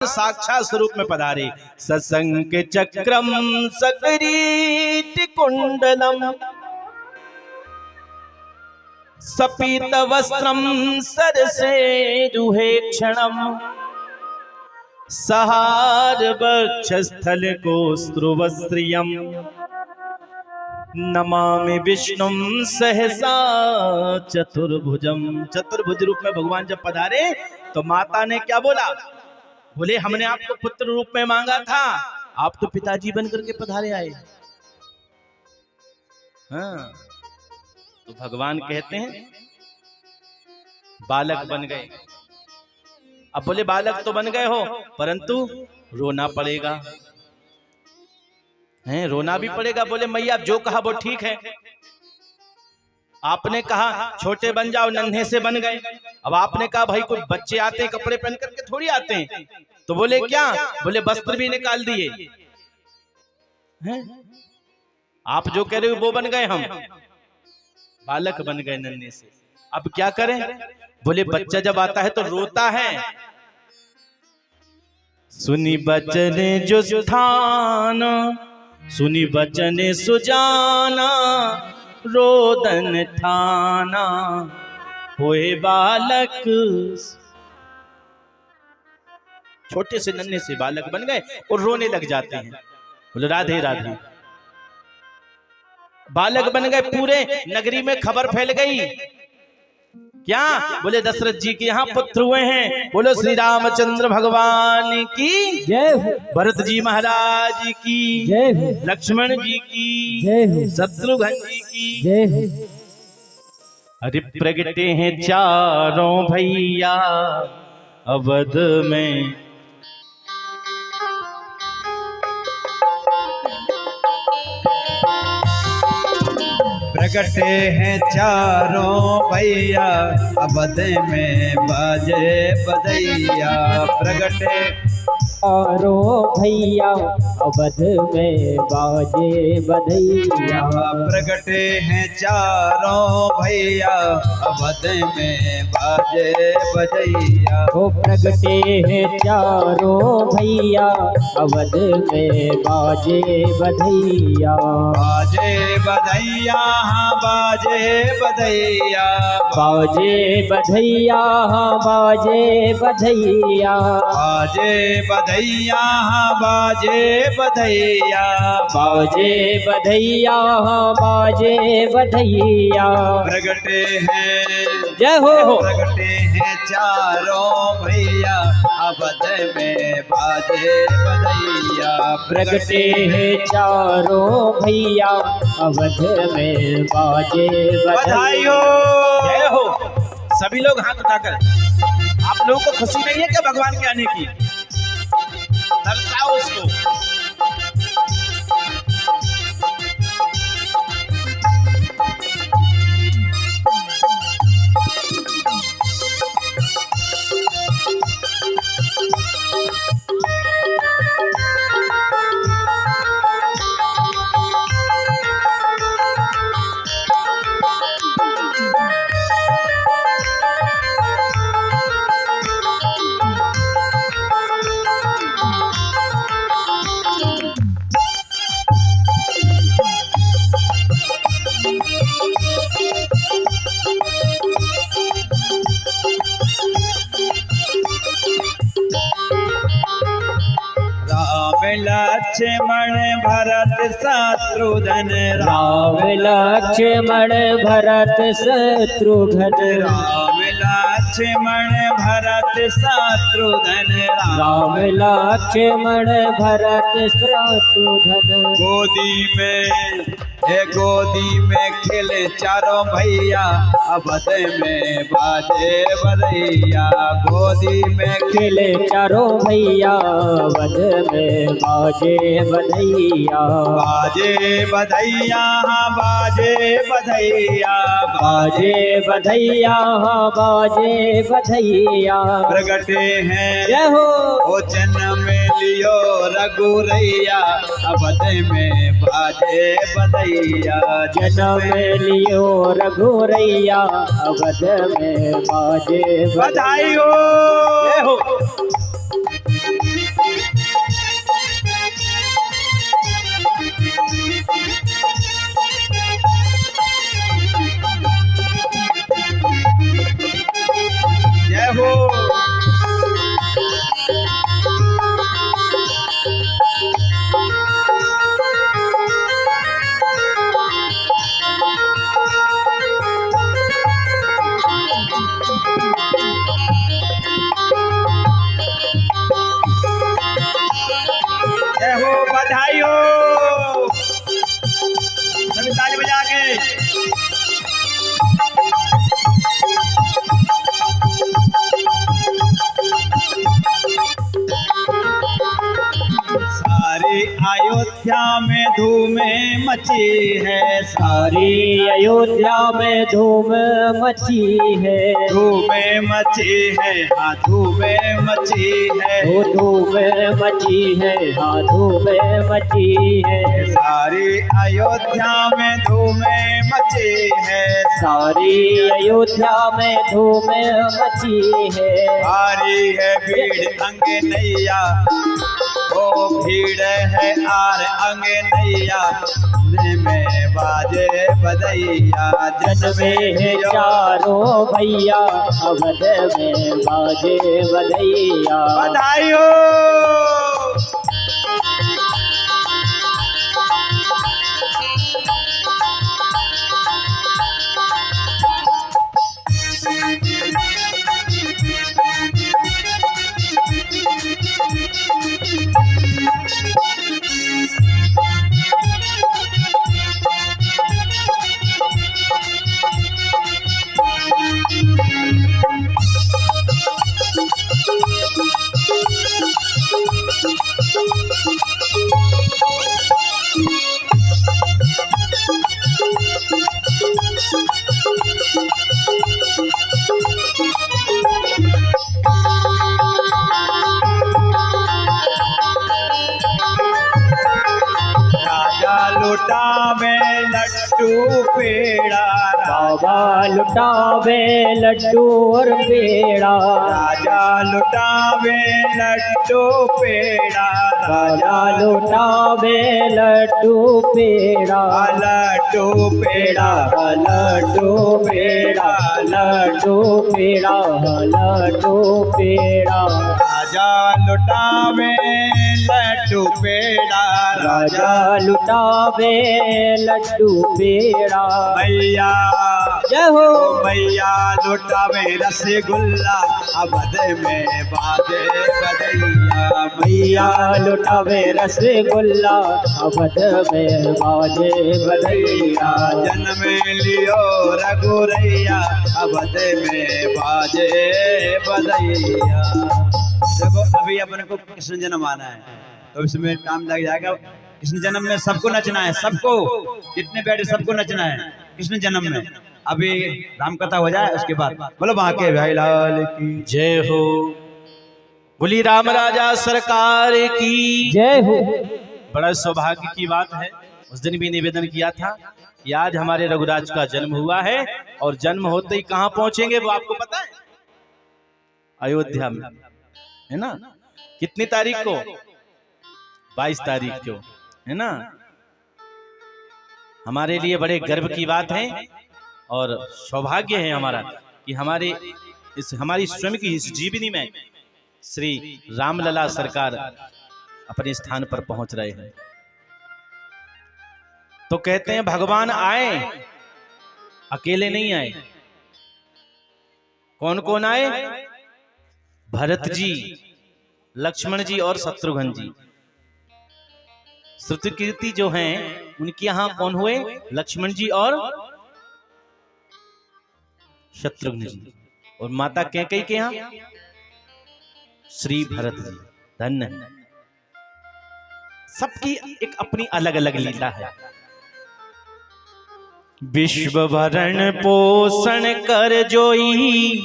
साक्षात स्वरूप में पधारे। ससंक चक्रम सकरीट कुंडलम सपीत वस्त्रम सरसे रुहे क्षणम सहार वक्षस्थल को स्त्रुवस्त्रियम नमामि विष्णुम सहसा चतुर्भुजम। चतुर्भुज रूप में भगवान जब पधारे तो माता ने क्या बोला? बोले हमने आपको पुत्र रूप में मांगा था, आप तो पिताजी बनकर के पधारे आए। हाँ, तो भगवान कहते हैं बालक बन गए। अब बोले बालक तो बन गए हो परंतु रोना पड़ेगा, हैं रोना भी पड़ेगा। बोले मैया जो कहा वो ठीक है, आपने कहा छोटे बन जाओ, नन्हे से बन गए। अब आपने कहा भाई कुछ बच्चे आते हैं कपड़े पहन करके थोड़ी आते हैं, तो बोले क्या? बोले वस्त्र भी निकाल दिए हैं। आप जो कह रहे हो वो बन गए, हम बालक बन गए नन्हे से। अब क्या करें? बोले बच्चा जब आता है तो रोता है। सुनी बचन जो स्थान सुनी बचन सुजाना रोदन थाना होए बालक। छोटे से नन्हे से बालक बन गए और रोने लग जाते हैं। बोले राधे राधे। बालक बन गए, पूरे नगरी में खबर फैल गई। क्या? बोले दशरथ जी के यहाँ पुत्र हुए हैं। बोलो श्री रामचंद्र भगवान की जय, भरत जी महाराज की जय, लक्ष्मण जी की जय, शत्रुघ्न जी की जय। अरे प्रगटे हैं चारों भैया अवध में, प्रगटे हैं चारों भैया अवध में बाजे बधैया। प्रगटे चारों भैया अवध में बाजे बधैया। प्रगटे हैं चारों भैया अवध में बाजे बधैया। ओ प्रगटे हैं चारों भैया अवध में बाजे बधैया। बाजे बधैया हाँ बाजे बधैया। बाजे बधैया हाँ बाजे बधैया। बाजे बधैया हाँ बाजे बधैया। बाजे बधैया हाँ बाजे बधैया। प्रगटे हैं जय हो। प्रगटे हैं चारों भैया अवध में बाजे बधैया। प्रगटे हैं चारों भैया अवध में बाजे बधाई हो, जय हो। सभी लोग हाथ उठाकर। आप लोगों को खुशी नहीं है क्या भगवान के आने की? दर्शाओ उसको। लक्ष्मण भरत शत्रुघ्न। राम लक्ष्मण भरत शत्रुघ्न। राम लक्ष्मण भरत शत्रुघ्न। राम लक्ष्मण भरत शत्रुघ्न। गोदी में खेले चारों भैया अवध में बाजे बधैया। गोदी में खेले चारों भैया अवध में बाजे बधैया। बाजे बधैया हाँ बाजे बधैया। बाजे बधैया हाँ बाजे बधैया। प्रगटे हैं जय हो। ओ जन्म लियो रघुरैया अवध में बाजे बधैया। जन्म लियो रघुरैया अवध में बाजे बधाई हो, जय हो। बधाई हो। सभी ताली बजा के। सारी अयोध्या में धूम मची है, सारी अयोध्या में धूम मची है, धूम मची है, हाँ धूम मची है, वो धूम मची है, हाँ धूम मची है। सारी अयोध्या में धूम मची है, सारी अयोध्या में धूम मची है। भारी है भीड़ अंगे नैया, ओ भीड़ है आर अंगे नैया, में बाजे बधैया। जन्मे है चारों भैया, अवध में बाजे बधैया। बधाई हो। लुटावे लड्डू पेड़ा, बाबा लुटावे लड्डू और पेड़ा। राजा लुटावे लड्डू पेड़ा, राजा लुटावे लड्डू पेड़ा। लड्डू पेड़ा, लड्डू पेड़ा, लड्डू पेड़ा, लड्डू पेड़ा। राजा लुटावे लड्डू पेड़ा, राजा लुटावे लड्डू पेड़ा। मैया जय हो। मैया लुटावे रसगुल्ला, अवध में बाजे बधैया। मैया लुटावे रसगुल्ला, अवध में बाजे बधैया। जन्म लियो रघुरैया, अवध में बाजे बधैया। देखो अभी अपन को कृष्ण जन्म आना है, तो इसमें टाइम लग जाएगा। कृष्ण जन्म में सबको नचना है, सबको, जितने बैठे सबको नचना है कृष्ण जन्म में। अभी राम कथा हो जाए उसके बाद बोलो बांके भाई लाल की जय हो। बोली राम राजा सरकार की जय हो। बड़ा सौभाग्य की बात है, उस दिन भी निवेदन किया था कि आज हमारे रघुराज का जन्म हुआ है, और जन्म होते ही कहाँ पहुंचेंगे वो आपको पता है? अयोध्या में, है ना? कितनी तारीख को? 22 तारीख को, है ना? हमारे लिए बड़े गर्व की बात है और सौभाग्य है हमारा कि हमारी स्वयं की इस जीवनी में श्री रामलला सरकार अपने स्थान पर पहुंच रहे हैं। तो कहते हैं भगवान आए, अकेले नहीं आए। कौन कौन आए? भरत जी, लक्ष्मण जी और शत्रुघ्न जी। श्रुतकीर्ति जो हैं उनके यहां कौन हुए? लक्ष्मण जी और शत्रुघ्न जी। और माता कैकेयी के यहां श्री भरत जी। धन्य है, सबकी एक अपनी अलग अलग लीला है। विश्व भरण पोषण कर जोई,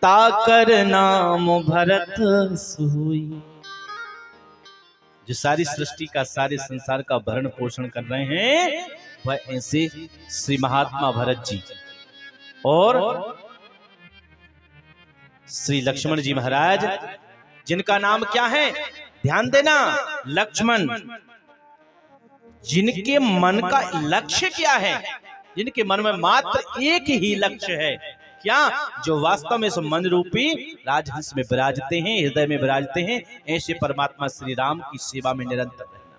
ताकर नाम भरत सोई। जो सारी सृष्टि का, सारे संसार का भरण पोषण कर रहे हैं वह ऐसे श्री महात्मा भरत जी और श्री लक्ष्मण जी महाराज, जिनका नाम क्या है? ध्यान देना, लक्ष्मण। जिनके मन का लक्ष्य क्या है? जिनके मन में मात्र एक ही लक्ष्य है, क्या? जो वास्तव में इस मन रूपी राजहंस में विराजते हैं, हृदय में विराजते हैं, ऐसे परमात्मा श्री राम की सेवा में निरंतर रहना,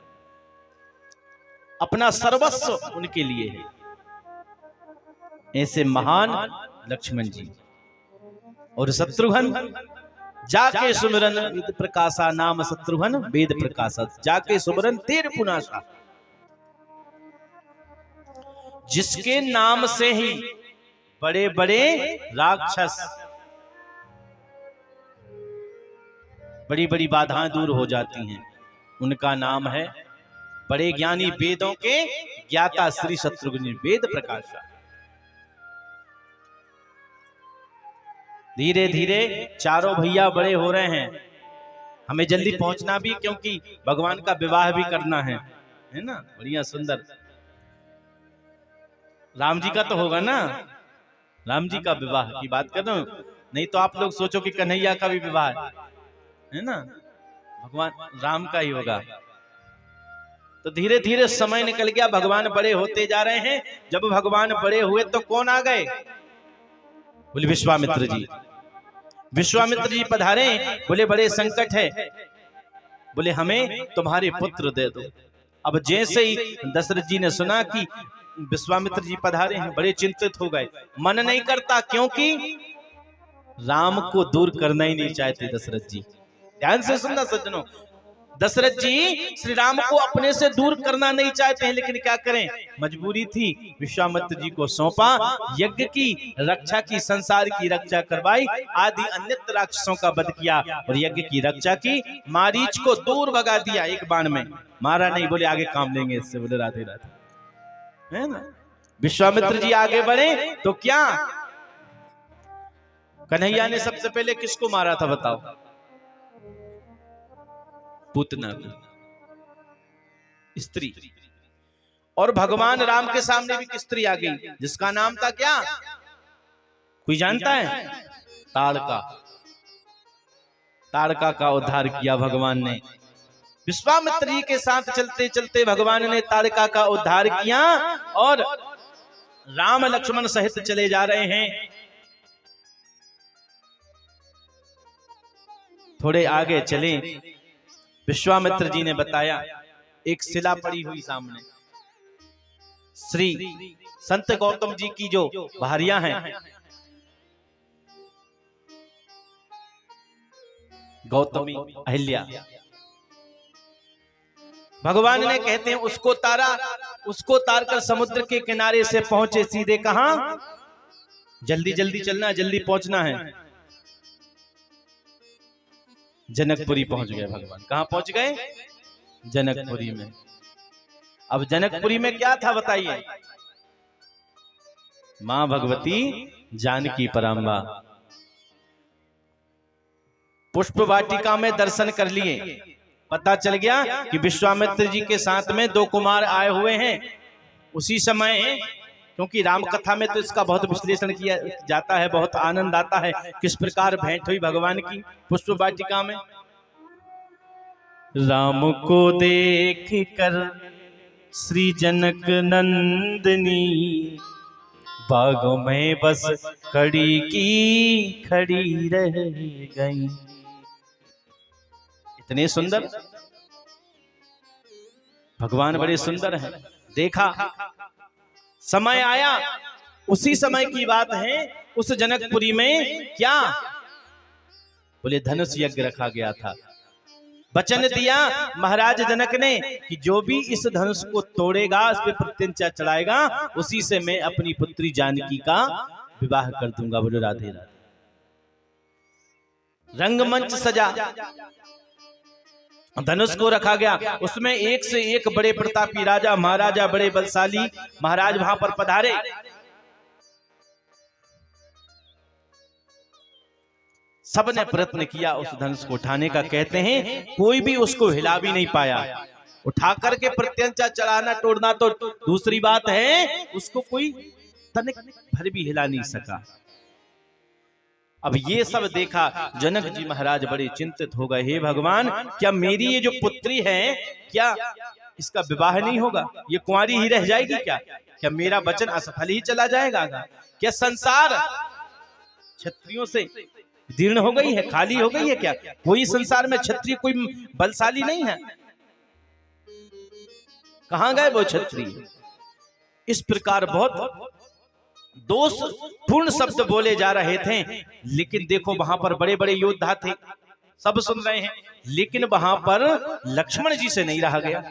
अपना सर्वस्व उनके लिए है। ऐसे महान लक्ष्मण जी और शत्रुघ्न जाके सुमिरन वेद प्रकाशा, नाम शत्रुघ्न वेद प्रकाशा, जाके सुमिरन तेर पुनाशा। जिसके नाम से ही बड़े बड़े राक्षस, बड़ी बड़ी बाधाएं दूर हो जाती हैं, उनका नाम है बड़े ज्ञानी वेदों के ज्ञाता श्री शत्रुघ्न वेद प्रकाशा। धीरे धीरे चारों भैया बड़े हो रहे हैं, हमें जल्दी पहुंचना भी, क्योंकि भगवान का विवाह भी करना है ना। बढ़िया सुंदर राम जी का तो होगा ना, राम जी का विवाह की बात कर रहा हूं, नहीं तो आप लोग सोचो कि कन्हैया का भी विवाह है ना, भगवान राम का ही होगा। तो धीरे धीरे समय निकल गया, भगवान बड़े होते जा रहे हैं। जब भगवान बड़े हुए तो कौन आ गए? बोले विश्वामित्र जी। विश्वामित्र जी पधारे, बोले बड़े संकट है, बोले हमें तुम्हारे पुत्र दे दो। अब जैसे ही दशरथ जी ने सुना कि विश्वामित्र जी पधारे हैं, बड़े चिंतित हो गए। मन नहीं करता, क्योंकि राम को दूर करना ही नहीं चाहते दशरथ जी। ध्यान से सुनना सज्जनों, दशरथ जी श्री राम को अपने से दूर करना नहीं चाहते हैं, लेकिन क्या करें, मजबूरी थी। विश्वामित्र जी को सौंपा, यज्ञ की रक्षा की, संसार की रक्षा करवाई, आदि अन्यत्र राक्षसों का वध किया और यज्ञ की रक्षा की। मारीच को दूर भगा दिया, एक बाण में मारा नहीं, बोले आगे काम लेंगे इससे, बोले राधे राधे, है ना। विश्वामित्र जी आगे बढ़े तो क्या कन्हैया ने सबसे पहले किसको मारा था बताओ? पूतना को, स्त्री। और भगवान राम के सामने भी एक स्त्री आ गई, जिसका नाम था क्या, कोई जानता है? ताड़का। ताड़का का उद्धार किया भगवान ने। विश्वामित्र जी के साथ चलते चलते भगवान ने ताड़का का उद्धार किया और राम लक्ष्मण सहित चले जा रहे हैं। थोड़े आगे चले, विश्वामित्र जी ने बताया एक शिला पड़ी हुई सामने, श्री संत गौतम जी की जो भारियां हैं, गौतमी अहिल्या, भगवान ने कहते हैं उसको तारा, उसको तार कर समुद्र के किनारे से पहुंचे सीधे कहां? जल्दी जल्दी चलना, जल्दी पहुंचना है। जनकपुरी पहुंच गए भगवान। कहां पहुंच गए? जनकपुरी में। अब जनकपुरी में क्या था बताइए? मां भगवती जानकी परांबा। पुष्प वाटिका में दर्शन कर लिए, पता चल गया कि विश्वामित्र जी के साथ में 2 कुमार आए हुए हैं। उसी समय, क्योंकि राम कथा में तो इसका बहुत विश्लेषण किया जाता है, बहुत आनंद आता है किस प्रकार भेंट हुई भगवान की पुष्प वाटिका में। राम को देख कर श्री जनक नंदनी, बाग में बस खड़ी की खड़ी रह गई। इतने सुंदर भगवान, बड़े सुंदर हैं। देखा, समय आया, उसी समय की बात है, उस जनकपुरी में क्या, बोले धनुष यज्ञ रखा गया था। वचन दिया महाराज जनक ने कि जो भी इस धनुष को तोड़ेगा, इस पे प्रत्यंचा चढ़ाएगा, उसी से मैं अपनी पुत्री जानकी का विवाह कर दूंगा। बोले राधे राधे। रंगमंच सजा, धनुष को रखा गया, उसमें एक से एक बड़े प्रतापी राजा महाराजा, बड़े बलशाली महाराज वहां पर पधारे। सबने प्रयत्न किया उस धनुष को उठाने का, कहते हैं कोई भी उसको हिला भी नहीं पाया। उठा करके प्रत्यंचा चढ़ाना तोड़ना तो दूसरी बात है, उसको कोई तनिक भर भी हिला नहीं सका। अब ये सब देखा, जनक जी महाराज बड़े चिंतित हो गए। हे भगवान, क्या मेरी ये जो पुत्री है, क्या इसका विवाह नहीं होगा? ये कुंवारी ही रह जाएगी क्या? क्या मेरा वचन असफल ही चला जाएगा? क्या संसार क्षत्रियों से जीर्ण हो गई है, खाली हो गई है क्या? कोई संसार में क्षत्रिय कोई बलशाली नहीं है? कहां गए वो क्षत्रिय? इस प्रकार बहुत दोष पूर्ण शब्द बोले जा रहे थे, लेकिन देखो वहां पर बड़े बड़े योद्धा थे, सब सुन रहे हैं, लेकिन वहां पर लक्ष्मण जी से नहीं रहा गया।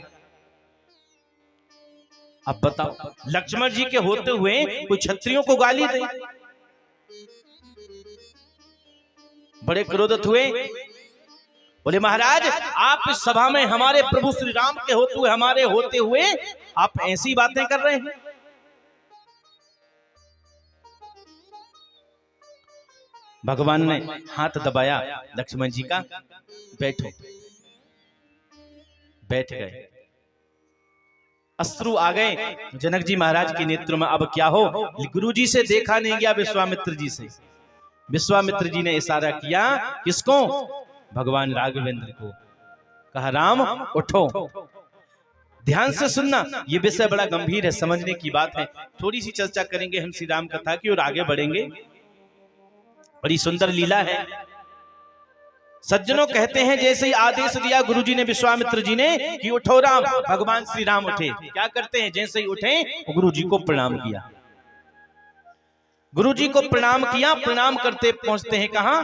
अब बताओ, लक्ष्मण जी के होते हुए कोई क्षत्रियों को गाली दे, बड़े क्रोधित हुए, बोले महाराज आप इस सभा में हमारे प्रभु श्री राम के होते हुए, हमारे होते हुए आप ऐसी बातें कर रहे हैं। भगवान ने हाथ दबाया लक्ष्मण जी का, बैठो, बैठ गए। अश्रु आ गए जनक जी महाराज के नेत्र में। अब क्या हो, गुरु जी से देखा नहीं गया, विश्वामित्र जी से। विश्वामित्र जी ने इशारा किया, किसको? भगवान राघवेंद्र को। कहा राम उठो। ध्यान से सुनना, ये विषय बड़ा गंभीर है, समझने की बात है। थोड़ी सी चर्चा करेंगे हम श्री राम कथा की और आगे बढ़ेंगे। बड़ी सुंदर लीला है। सज्जनों कहते हैं जैसे ही आदेश दिया गुरुजी ने विश्वामित्र जी ने कि उठो राम, भगवान श्री राम उठे। क्या करते हैं, जैसे ही उठे गुरुजी को प्रणाम किया। गुरुजी को प्रणाम किया, प्रणाम करते पहुंचते हैं कहां?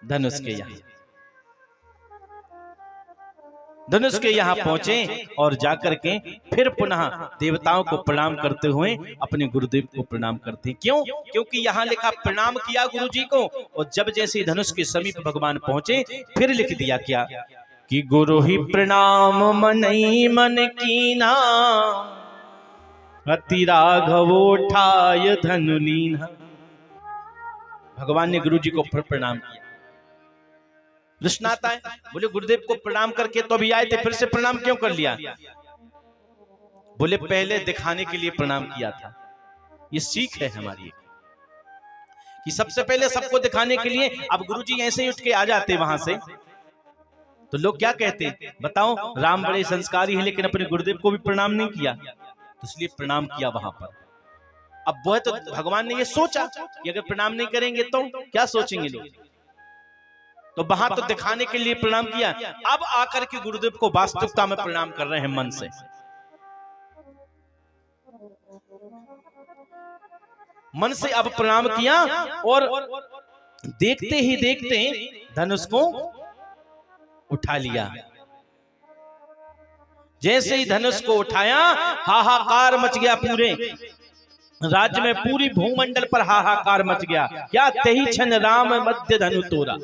धनुष के यहां। धनुष के यहां पहुंचे और जाकर के फिर पुनः देवताओं को प्रणाम करते हुए अपने गुरुदेव को प्रणाम करते हैं। क्यों? क्योंकि यहां लिखा प्रणाम किया गुरुजी को, और जब जैसे धनुष के समीप भगवान पहुंचे फिर लिख दिया क्या कि गुरु ही प्रणाम मनई मन कीना, अति राघवो ठाय धनुलीना। भगवान ने गुरुजी को फिर प्रणाम किया। प्रश्न आता है, बोले गुरुदेव को प्रणाम करके तो अभी आए थे, फिर से प्रणाम क्यों कर लिया? बोले पहले दिखाने के लिए प्रणाम किया था। ये सीख है हमारी कि सबसे पहले सबको दिखाने के लिए। अब गुरुजी ऐसे ही उठ के आ जाते वहां से तो लोग क्या कहते, बताओ राम बड़े संस्कारी हैं लेकिन अपने गुरुदेव को भी प्रणाम नहीं किया, तो इसलिए प्रणाम किया वहां पर। अब वह तो भगवान ने ये सोचा कि अगर प्रणाम नहीं करेंगे तो क्या सोचेंगे लोग, तो वहां तो दिखाने के लिए प्रणाम किया। अब आकर के गुरुदेव को वास्तविकता में प्रणाम कर रहे हैं मन से। मन से अब प्रणाम किया और देखते ही देखते धनुष को उठा लिया। जैसे ही धनुष को उठाया हाहाकार मच गया, पूरे राज्य में, पूरी भूमंडल पर हाहाकार मच गया। क्या तही क्षण राम मध्य धनु तोरा।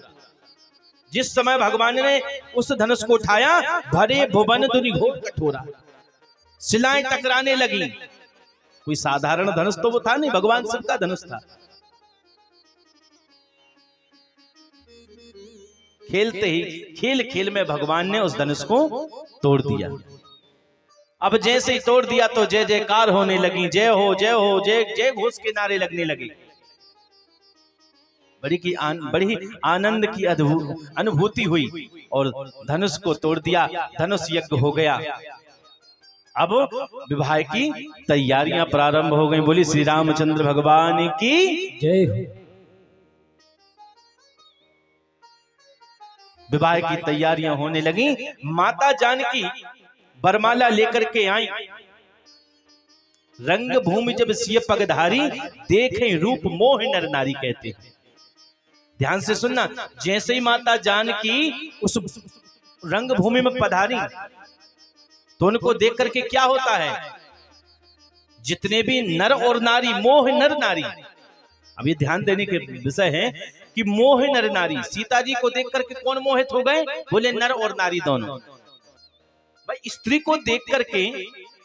जिस समय भगवान ने उस धनुष को उठाया भरे भुवन दुनि घोर कठोरा, शिलाएं टकराने लगी। कोई साधारण धनुष तो वो था नहीं, भगवान शिव का धनुष था। खेलते ही खेल खेल में भगवान ने उस धनुष को तोड़ दिया। अब जैसे ही तोड़ दिया तो जय जयकार होने लगी, जय हो जय हो, जय जय घोष के नारे लगने लगे। बड़ी आनंद की अनुभूति हुई और धनुष को तोड़ दिया। धनुष यज्ञ हो गया। अब विवाह की तैयारियां प्रारंभ हो गई। बोली श्री रामचंद्र भगवान की जय। विवाह की तैयारियां होने लगी। माता जानकी बरमाला लेकर के आई। रंग भूमि जब सिय पगधारी, देखे रूप मोह नर नारी कहते हैं। ध्यान से सुनना, जैसे ही माता जानकी उस रंग भूमि में पधारी तो उनको देख करके क्या होता है, जितने भी नर और नारी, मोह नर नारी। अब ये ध्यान देने के विषय है कि मोह नर नारी, सीता जी को देख करके कौन मोहित हो गए? बोले नर और नारी दोनों। भाई स्त्री को देख करके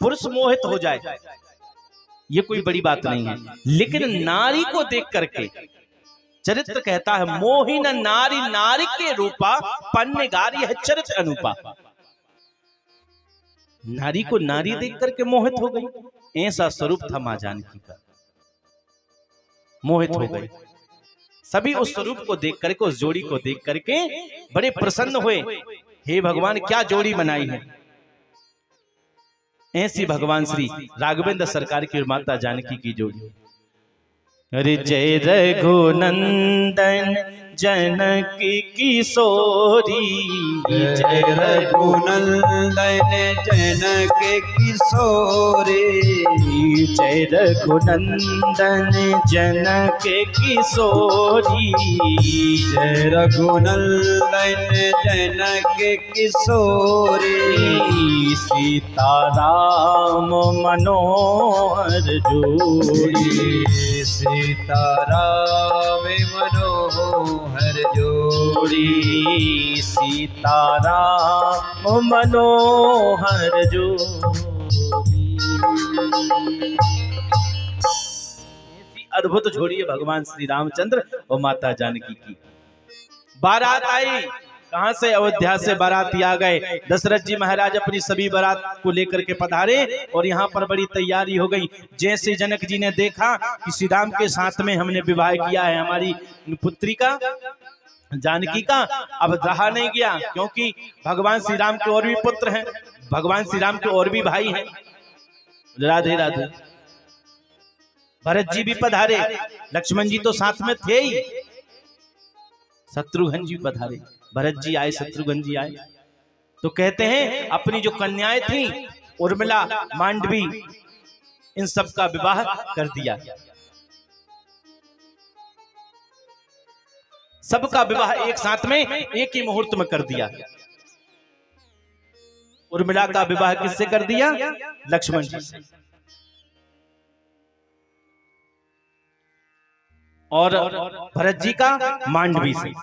पुरुष मोहित हो जाए ये कोई बड़ी बात नहीं है, लेकिन नारी को देख करके चरित्र कहता है मोहिन नारी नारी के रूपा, पन्नगारी है चरित्र अनुपा। नारी को नारी देख करके मोहित हो गई। ऐसा स्वरूप था मां जानकी का, मोहित हो गई। सभी उस स्वरूप को देख करके, उस जोड़ी को देख करके बड़े प्रसन्न हुए। हे भगवान क्या जोड़ी बनाई है। ऐसी भगवान श्री राघवेंद्र सरकार की और माता जानकी की जोड़ी। अरे जय रघुनंदन जनक किशोरी। जय रघुनंदन जनक किशोरी। जय रघुनंदन जनक किशोरी। जय रघुनंदन जनक किशोरी। सीताराम मनोहर जोड़ी। सीताराम मनोहर जोड़ी। सीताराम मनोहर जोड़ी। ऐसी अद्भुत जोड़ी है भगवान श्री रामचंद्र और माता जानकी की। बारात आई, कहां से? अयोध्या से बाराती आ गए। दशरथ जी महाराज अपनी सभी बारात को लेकर के पधारे और यहाँ पर बड़ी तैयारी हो गई। जैसे जनक जी ने देखा कि श्री राम के साथ में हमने विवाह किया है हमारी पुत्री का, जानकी का, अब रहा नहीं गया, क्योंकि भगवान श्री राम के और भी पुत्र हैं, भगवान श्री राम के और भी भाई हैं। राधे राधे। भरत जी भी पधारे, लक्ष्मण जी तो साथ में थे ही, शत्रुघ्न जी पधारे, भरत जी आए, शत्रुघ्न जी आए। तो कहते हैं अपनी जो कन्याएं थी उर्मिला, मांडवी, इन सब का विवाह कर दिया। सबका विवाह एक साथ में एक ही मुहूर्त में कर दिया। उर्मिला का विवाह किससे कर दिया? लक्ष्मण जी से। और भरत जी का मांडवी से।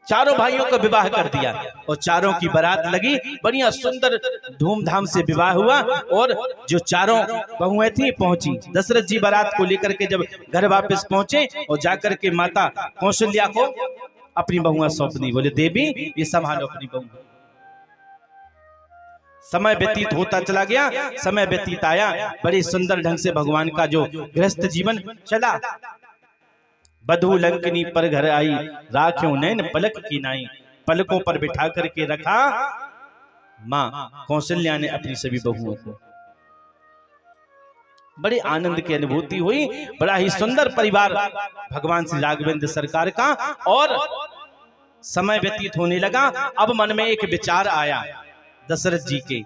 चारों भाइयों का विवाह कर दिया और चारों की बारात लगी। बढ़िया सुंदर धूमधाम से विवाह हुआ और जो चारों बहुएं थी पहुंची। दशरथ जी बारात को लेकर के जब घर वापस पहुंचे और जाकर के माता कौशल्या को अपनी बहुआ सौंप दी। बोले देवी ये संभालो अपनी बहू। समय व्यतीत होता चला गया, समय व्यतीत आया, बड़े सुंदर ढंग से भगवान का जो गृहस्थ जीवन चला। बधू लंकनी पर घर आई, राख्यों नैन पलक की नाई। पलकों पर बिठा करके रखा माँ कौशल्या ने अपनी सभी बहुओं को। बड़े आनंद की अनुभूति हुई। बड़ा ही सुंदर परिवार भगवान श्री राघवेंद्र सरकार का। और समय व्यतीत होने लगा। अब मन में एक विचार आया दशरथ जी के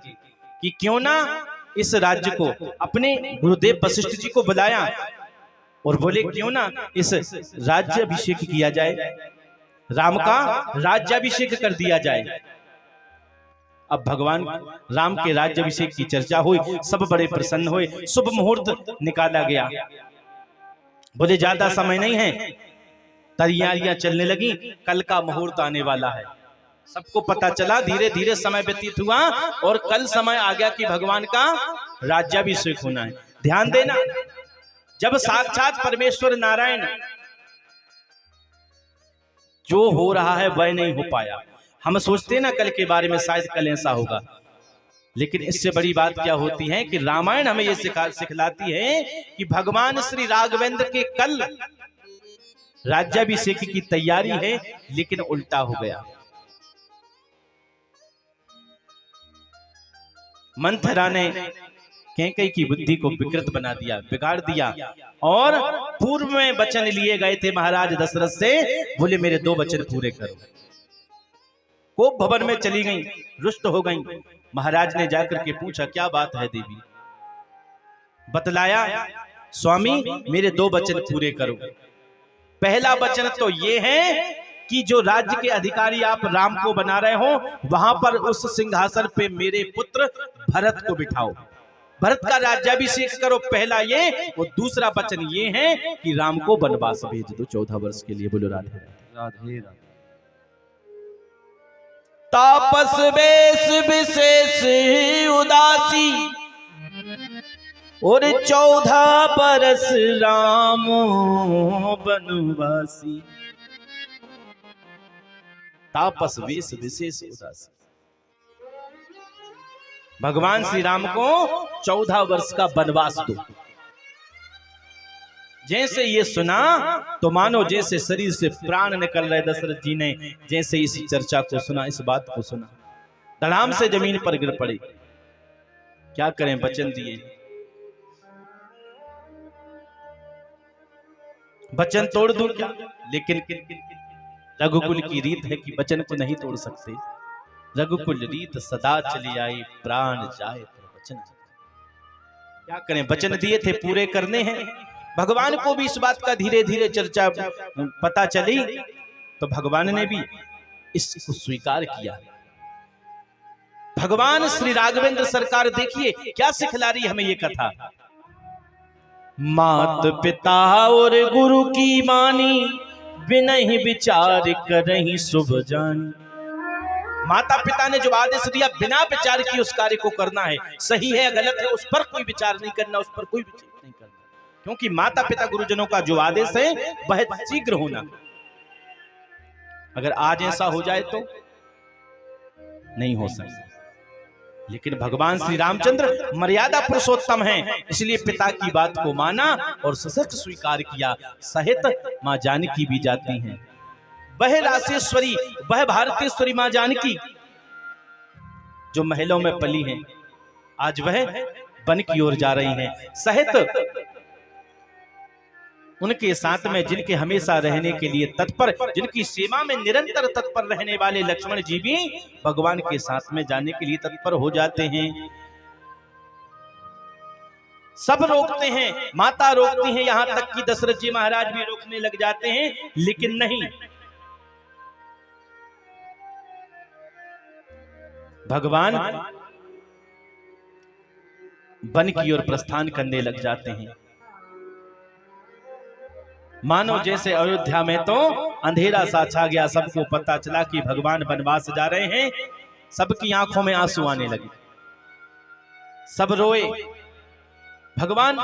कि क्यों ना इस राज्य को अपने गुरुदेव वशिष्ठ जी को बुलाया और बोले क्यों ना इस राज्याभिषेक किया जाए, राम का राज्याभिषेक कर दिया जाए। अब भगवान राम के राज्याभिषेक की चर्चा हुई, सब बड़े प्रसन्न हुए। शुभ मुहूर्त निकाला गया। बोले ज्यादा समय नहीं है, तैयारियां चलने लगी, कल का मुहूर्त आने वाला है। सबको पता चला, धीरे धीरे समय व्यतीत हुआ और कल समय आ गया कि भगवान का राज्याभिषेक होना है। ध्यान देना, जब साक्षात परमेश्वर नारायण जो हो रहा है वह नहीं हो पाया। हम सोचते ना कल के बारे में, शायद कल ऐसा होगा, लेकिन इससे बड़ी बात क्या होती है कि रामायण हमें यह सिखलाती है कि भगवान श्री राघवेंद्र के कल राज्याभिषेक की तैयारी है, लेकिन उल्टा हो गया। मंथरा ने कैकेयी की बुद्धि को विकृत बना दिया, बिगाड़ दिया। और पूर्व में वचन लिए गए थे महाराज दशरथ से, बोले मेरे 2 वचन पूरे करो। कोप भवन में चली गई, रुष्ट हो गई। महाराज ने जाकर के पूछा क्या बात है देवी? बतलाया स्वामी मेरे 2 वचन पूरे करो। पहला वचन तो ये है कि जो राज्य के अधिकारी आप राम को बना रहे हो, वहां पर उस सिंहासन पे मेरे पुत्र भरत को बिठाओ, भरत का राज्याभिषेक करो। पहला ये। और दूसरा वचन ये है कि राम को वनवास भेज दो 14 वर्ष के लिए। बोलो राधे राधे। तापस वेश विशेष उदासी और 14 बरस राम वनवासी। तापस वेश विशेष उदासी। भगवान श्री राम को 14 वर्ष का वनवास दो। जैसे ये सुना तो मानो जैसे शरीर से प्राण निकल रहे। दशरथ जी ने जैसे इस चर्चा को सुना, इस बात को सुना, धड़ाम से जमीन पर गिर पड़े। क्या करें, वचन दिए। वचन तोड़ दूं क्या? लेकिन रघुकुल की रीत है कि वचन को नहीं तोड़ सकते। रघुकुल रीत सदा चली आई, प्राण जाए तो वचन जाए। क्या करें, वचन दिए थे पूरे करने हैं। भगवान को भी इस बात का धीरे धीरे चर्चा पता चली, तो भगवान ने भी इसको स्वीकार किया। भगवान श्री राघवेंद्र सरकार देखिए क्या सिखला रही हमें ये कथा। मात पिता और गुरु की मानी, बिनहि विचार करहि शुभ जानी। माता पिता ने जो आदेश दिया बिना विचार किए उस कार्य को करना है। सही है गलत है उस पर कोई विचार नहीं करना, उस पर कोई विचार नहीं करना, क्योंकि माता पिता गुरुजनों का जो आदेश है वह शीघ्र होना। अगर आज ऐसा हो जाए तो नहीं हो सकता। लेकिन भगवान श्री रामचंद्र मर्यादा पुरुषोत्तम हैं, इसलिए पिता की बात को माना और सशक्त स्वीकार किया। सहित मां जानकी भी जाती हैं। वह राशेश्वरी, वह भारतेश्वरी मां जानकी जो महलों में पली हैं, आज वह वन की ओर जा रही हैं। सहित उनके साथ में जिनके हमेशा रहने के लिए तत्पर, जिनकी सेवा में निरंतर तत्पर रहने वाले लक्ष्मण जी भी भगवान के साथ में जाने के लिए तत्पर हो जाते हैं। सब रोकते हैं, माता रोकती हैं, यहां तक कि दशरथ जी महाराज भी रोकने लग जाते हैं, लेकिन नहीं, भगवान वन की ओर प्रस्थान करने लग जाते हैं। मानो जैसे अयोध्या में तो अंधेरा सा छा गया, सबको पता चला कि भगवान वनवास जा रहे हैं। सबकी आंखों में आंसू आने लगे, सब रोए। भगवान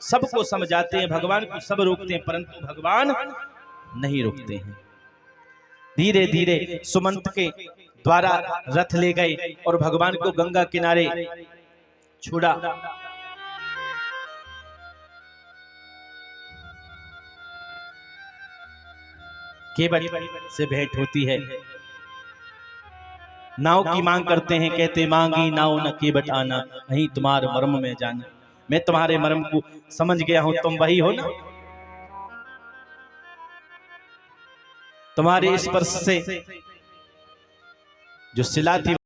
सबको समझाते हैं, भगवान को सब रोकते हैं, परंतु भगवान नहीं रुकते हैं। धीरे धीरे सुमंत के द्वारा रथ ले गए और भगवान को गंगा किनारे छोड़ा। केवट से भेंट होती है, नाव की मांग करते हैं, कहते मांगी नाव न केवट आना, नहीं तुम्हारे मर्म में जाना। मैं तुम्हारे मर्म को समझ गया हूं, तुम वही हो ना। तुम्हारे स्पर्श से जो सिला थी